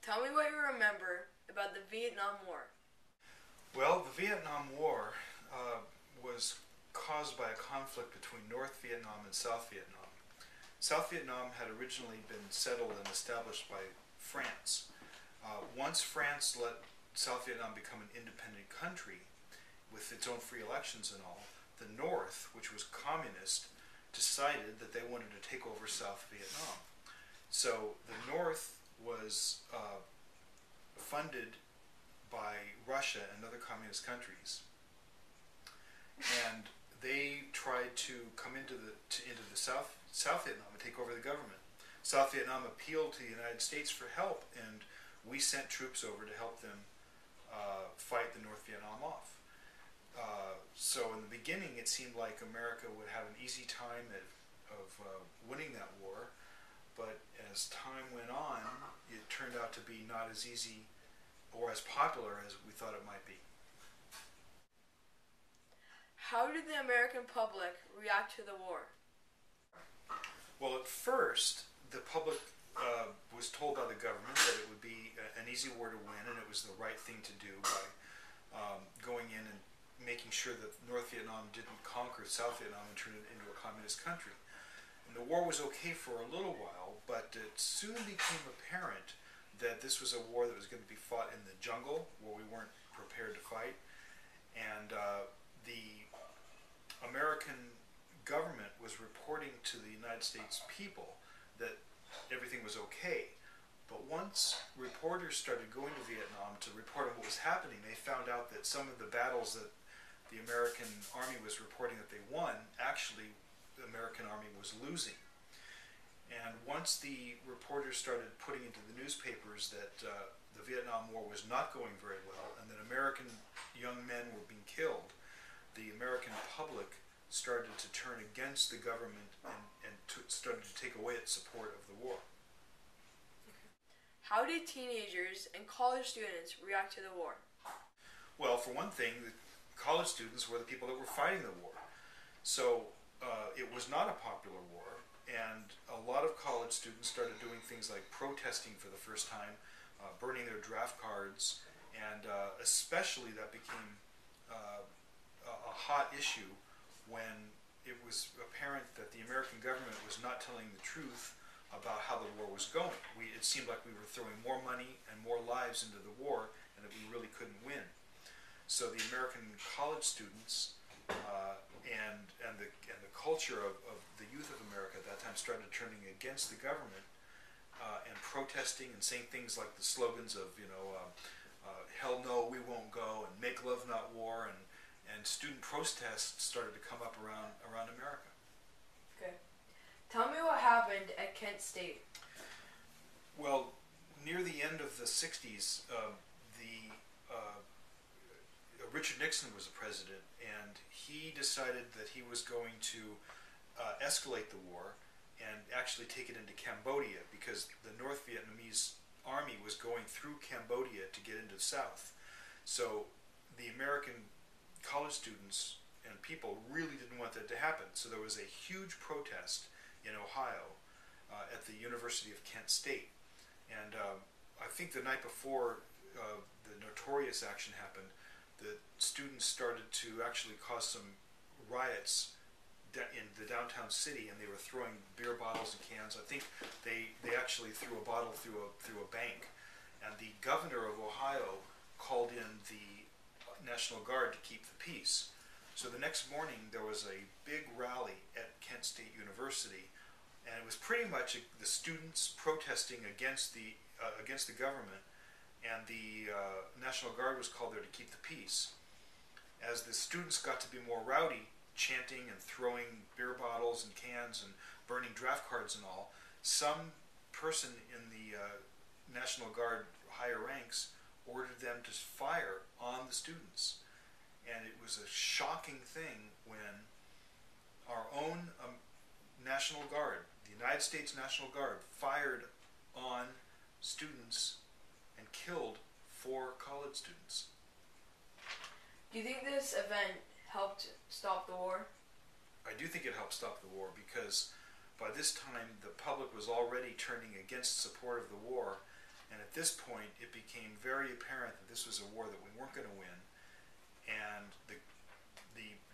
Tell me what you remember about the Vietnam War. Well, the Vietnam War was caused by a conflict between North Vietnam and South Vietnam. South Vietnam had originally been settled and established by France. Once France let South Vietnam become an independent country with its own free elections and all, the North, which was communist, decided that they wanted to take over South Vietnam. So the North was funded by Russia and other communist countries, and they tried to come into the South Vietnam and take over the government. South Vietnam appealed to the United States for help, and we sent troops over to help them fight the North Vietnam off. So in the beginning, it seemed like America would have an easy time of winning that war, but as time went on, it turned out to be not as easy or as popular as we thought it might be. How did the American public react to the war? Well, at first, the public was told by the government that it would be an easy war to win, and it was the right thing to do by going in and making sure that North Vietnam didn't conquer South Vietnam and turn it into a communist country. And the war was okay for a little while, but it soon became apparent that this was a war that was going to be fought in the jungle, where we weren't prepared to fight, and the American government was reporting to the United States people that everything was okay. But once reporters started going to Vietnam to report on what was happening, they found out that some of the battles that the American army was reporting that they won, actually the American army was losing. And once the reporters started putting into the newspapers that the Vietnam War was not going very well and that American young men were being killed, the American public started to turn against the government and started to take away its support of the war. How did teenagers and college students react to the war? Well, for one thing, the college students were the people that were fighting the war. So it was not a popular war, and a lot of college students started doing things like protesting for the first time, burning their draft cards, and especially that became a hot issue when it was apparent that the American government was not telling the truth about how the war was going. It seemed like we were throwing more money and more lives into the war, and that we really couldn't win. So the American college students and the culture of the youth of America at that time started turning against the government and protesting and saying things like the slogans of hell no, we won't go, and make love not war, and student protests started to come up around America. Okay. Tell me what happened at Kent State. Well, near the end of the 60s, Richard Nixon was the president, and he decided that he was going to escalate the war and actually take it into Cambodia, because the North Vietnamese army was going through Cambodia to get into the south. So the American college students and people really didn't want that to happen. So there was a huge protest in Ohio at the University of Kent State. And I think the night before the notorious action happened, the students started to actually cause some riots in the downtown city, and they were throwing beer bottles and cans. I think they actually threw a bottle through a bank. And the governor of Ohio called in the National Guard to keep the peace. So the next morning there was a big rally at Kent State University, and it was pretty much the students protesting against the government, and the National Guard was called there to keep the peace. As the students got to be more rowdy, chanting and throwing beer bottles and cans and burning draft cards and all, some person in the National Guard higher ranks ordered them to fire on the students. And it was a shocking thing when our own National Guard, the United States National Guard, fired on students and killed 4 college students. Do you think this event helped stop the war? I do think it helped stop the war, because by this time the public was already turning against support of the war, And at this point, it became very apparent that this was a war that we weren't going to win, and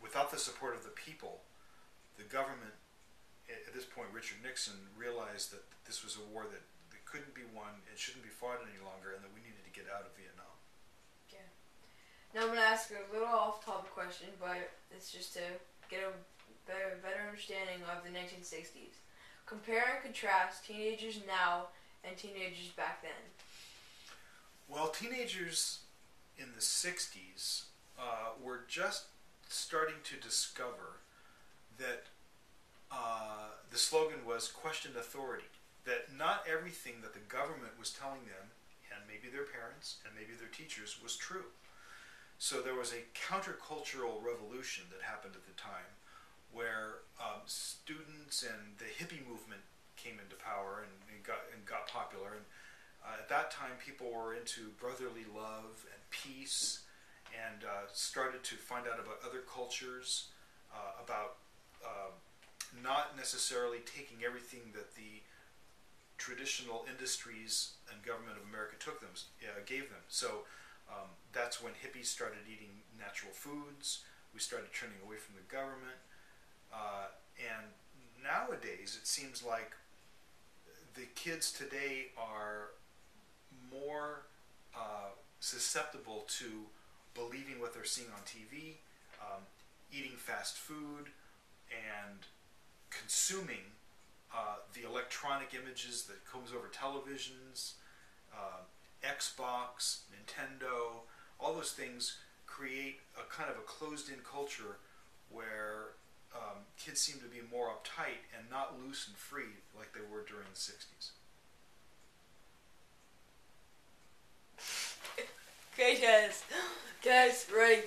without the support of the people, the government, at this point, Richard Nixon realized that this was a war that couldn't be won, it shouldn't be fought any longer, and that we needed to get out of Vietnam. Okay. Now I'm going to ask a little off-topic question, but it's just to get a better understanding of the 1960s. Compare and contrast teenagers now and teenagers back then. Well, teenagers in the 60s were just starting to discover that the slogan was "Question authority." That not everything that the government was telling them, and maybe their parents, and maybe their teachers, was true. So there was a countercultural revolution that happened at the time, where students and the hippie movement came into power and got popular. And at that time, people were into brotherly love and peace, and started to find out about other cultures, about not necessarily taking everything that the traditional industries and government of America gave them. So that's when hippies started eating natural foods. We started turning away from the government. And nowadays, it seems like the kids today are more susceptible to believing what they're seeing on TV, eating fast food, and consuming the electronic images that comes over televisions, Xbox, Nintendo, all those things create a kind of a closed-in culture where kids seem to be more uptight and not loose and free like they were during the 60s. Okay, guys. Guys, ready.